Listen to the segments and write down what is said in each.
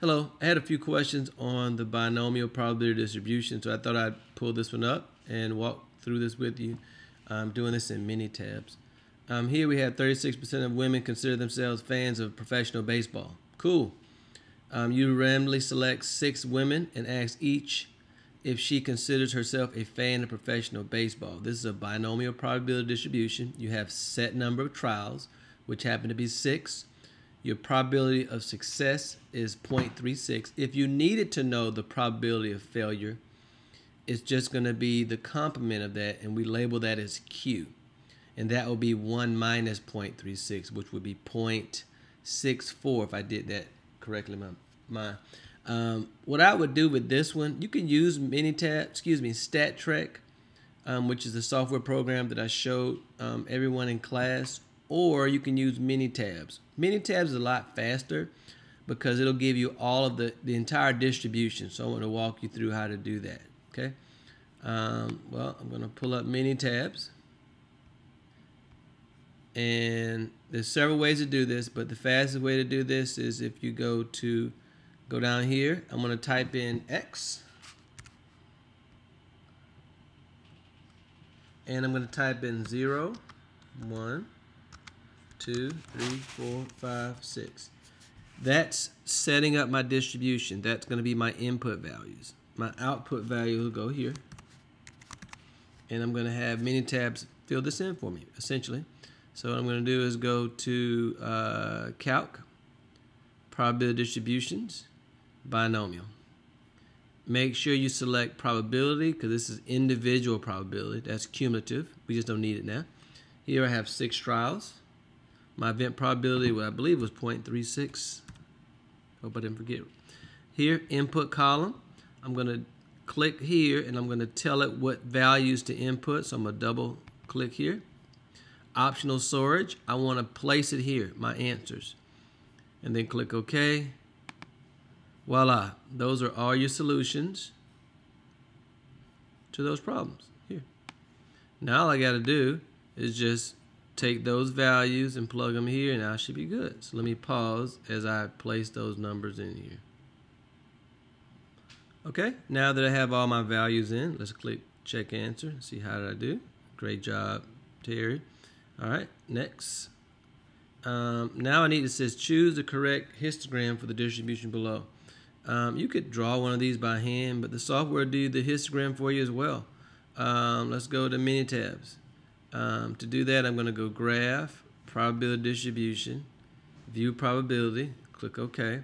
Hello, I had a few questions on the binomial probability distribution, so I thought I'd pull this one up and walk through this with you. I'm doing this in mini tabs. Here we have 36% of women consider themselves fans of professional baseball. Cool. You randomly select 6 women and ask each if she considers herself a fan of professional baseball. This is a binomial probability distribution. You have set number of trials, which happen to be 6. Your probability of success is 0.36. If you needed to know the probability of failure, it's just going to be the complement of that, and we label that as Q. And that will be 1 minus 0.36, which would be 0.64 if I did that correctly. What I would do with this one, you can use StatTrek, which is the software program that I showed everyone in class, or you can use mini tabs. Mini tabs is a lot faster because it'll give you all of the entire distribution. So I want to walk you through how to do that. Okay. Well, I'm going to pull up mini tabs, and there's several ways to do this, but the fastest way to do this is if you go down here. I'm going to type in X, and I'm going to type in 0, 1, 2, 3, 4, 5, 6. That's setting up my distribution. That's going to be my input values. My output value will go here, and I'm going to have mini tabs fill this in for me, essentially. So what I'm going to do is go to Calc, Probability Distributions, Binomial. Make sure you select probability because this is individual probability. That's cumulative. We just don't need it now. Here I have 6 trials. My event probability, what I believe was 0.36. Hope I didn't forget. Here, input column. I'm going to click here, and I'm going to tell it what values to input. So I'm going to double click here. Optional storage. I want to place it here, my answers. And then click OK. Voila. Those are all your solutions to those problems. Here. Now all I got to do is just take those values and plug them here, and I should be good. So let me pause as I place those numbers in here. Okay, now that I have all my values in, let's click check answer and see how did I do. Great job, Terry. All right, next. Now I need to says choose the correct histogram for the distribution below. You could draw one of these by hand, but the software will do the histogram for you as well. Let's go to mini tabs. To do that, I'm going to go Graph, Probability Distribution, View Probability, click OK.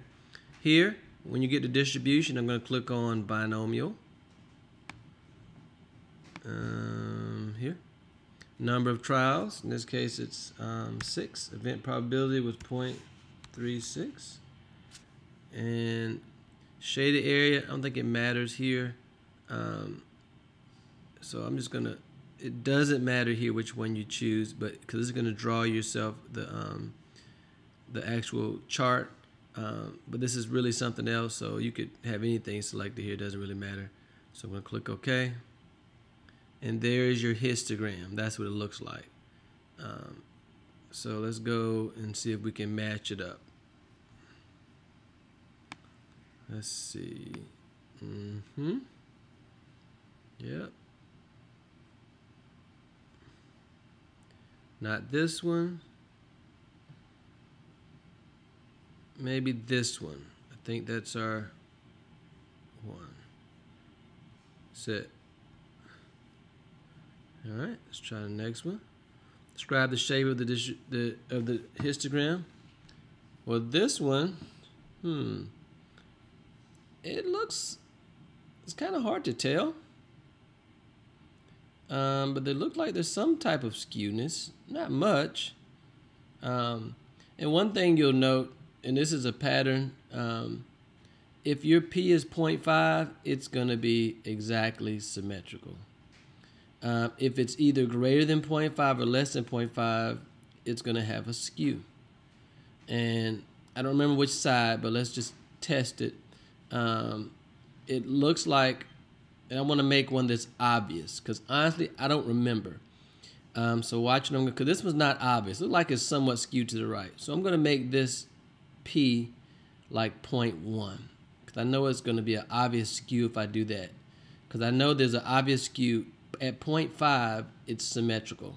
Here, when you get to Distribution, I'm going to click on Binomial. Here, number of trials. In this case, it's 6. Event probability was 0.36. And shaded area, I don't think it matters here. So I'm just going to, it doesn't matter here which one you choose, but because it's going to draw yourself the actual chart. But this is really something else, so you could have anything selected here. It doesn't really matter. So I'm going to click OK. And there is your histogram. That's what it looks like. So let's go and see if we can match it up. Let's see. Yep. Not this one. Maybe this one. I think that's our one. Set. All right. Let's try the next one. Describe the shape of the histogram. Well, this one, it looks. It's kind of hard to tell. But they look like there's some type of skewness. Not much. And one thing you'll note, and this is a pattern, if your P is 0.5, it's going to be exactly symmetrical. If it's either greater than 0.5 or less than 0.5, it's going to have a skew. And I don't remember which side, but let's just test it. It looks like, and I want to make one that's obvious, because honestly, I don't remember. So watching them, because this was not obvious. It looks like it's somewhat skewed to the right. So I'm going to make this P like 0.1, because I know it's going to be an obvious skew if I do that. Because I know there's an obvious skew. At 0.5, it's symmetrical.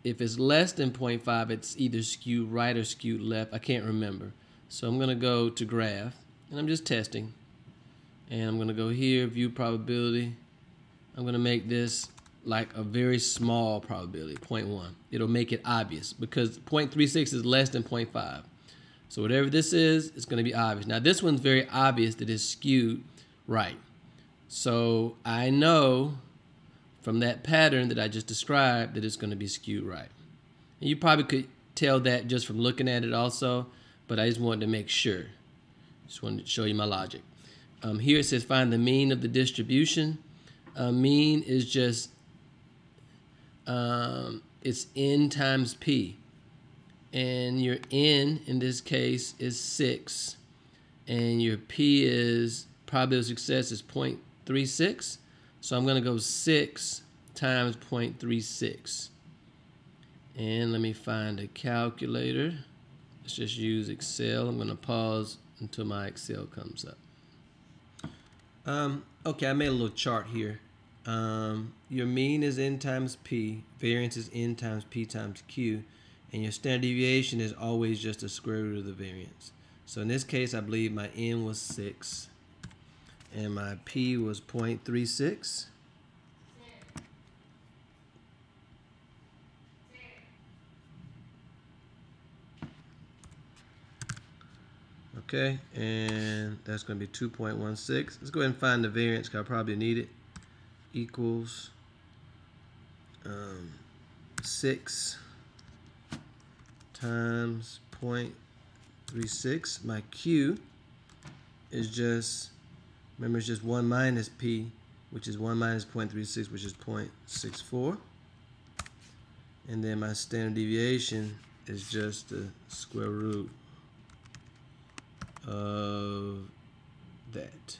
If it's less than 0.5, it's either skewed right or skewed left. I can't remember. So I'm going to go to graph, and I'm just testing. And I'm going to go here, view probability. I'm going to make this like a very small probability, 0.1. It'll make it obvious because 0.36 is less than 0.5. So whatever this is, it's going to be obvious. Now this one's very obvious that it's skewed right. So I know from that pattern that I just described that it's going to be skewed right. And you probably could tell that just from looking at it also, but I just wanted to make sure. Just wanted to show you my logic. Here it says find the mean of the distribution. Mean is just, it's n times p. And your n in this case is 6. And your p is probability of success is 0.36. So I'm going to go 6 times 0.36. And let me find a calculator. Let's just use Excel. I'm going to pause until my Excel comes up. Okay, I made a little chart here. Your mean is n times p, variance is n times p times q, and your standard deviation is always just the square root of the variance. So in this case, I believe my n was 6, and my p was 0.36. Okay, and that's going to be 2.16. Let's go ahead and find the variance because I probably need it. Equals 6 times 0.36. My Q is just, remember, it's just 1 minus P, which is 1 minus 0.36, which is 0.64. And then my standard deviation is just the square root of that.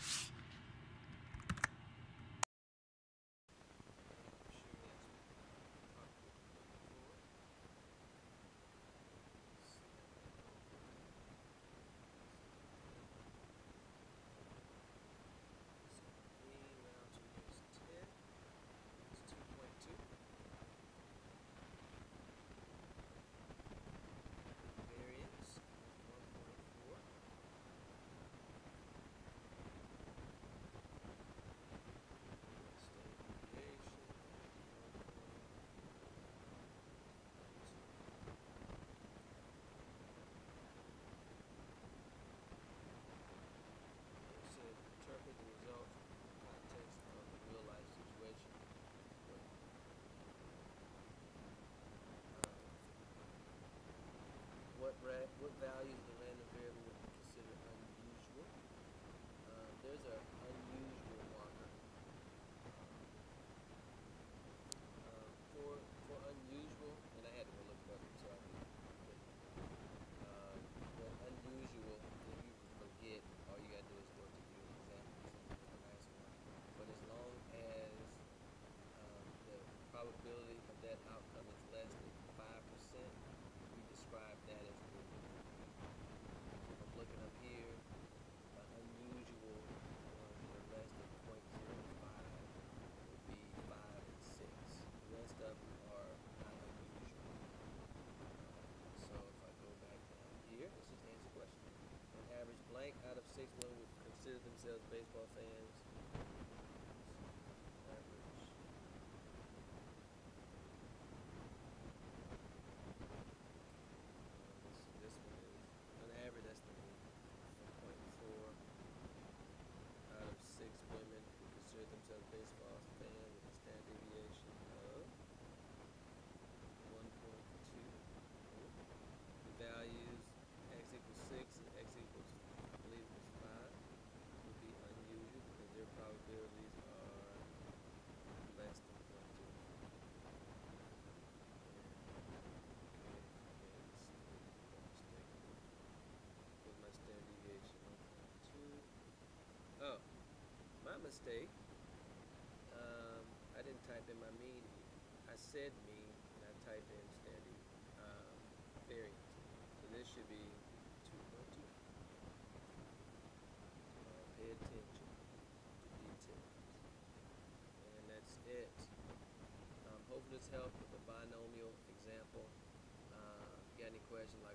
What values of the random variable would be considered unusual? There's an unusual marker. For unusual, and I had to go look it up so I could. For unusual, if you forget, all you gotta do is go to view examples. A nice one. But as long as the probability of that outcome is less than 5%, we describe that as good. I'm looking up here, unusual ones that are less than 0.05 would be 5 and 6. The rest of them are not unusual. So if I go back down here, let's just answer the question. On average, blank out of 6 women would consider themselves baseball fans. Average. This one is, on average, that's the mean. 1.4 out of 6 women who consider themselves baseball fans with a standard deviation of 1.2. The values x equals 6 and x equals, I believe it was 5, would be unusual because their probabilities are less than 0.2. With my standard deviation 1.2. Oh, my mistake. I didn't type in my mean here. I said mean, and I typed in standard variance. So this should be 2.2. this helped with the binomial example. If you got any questions, like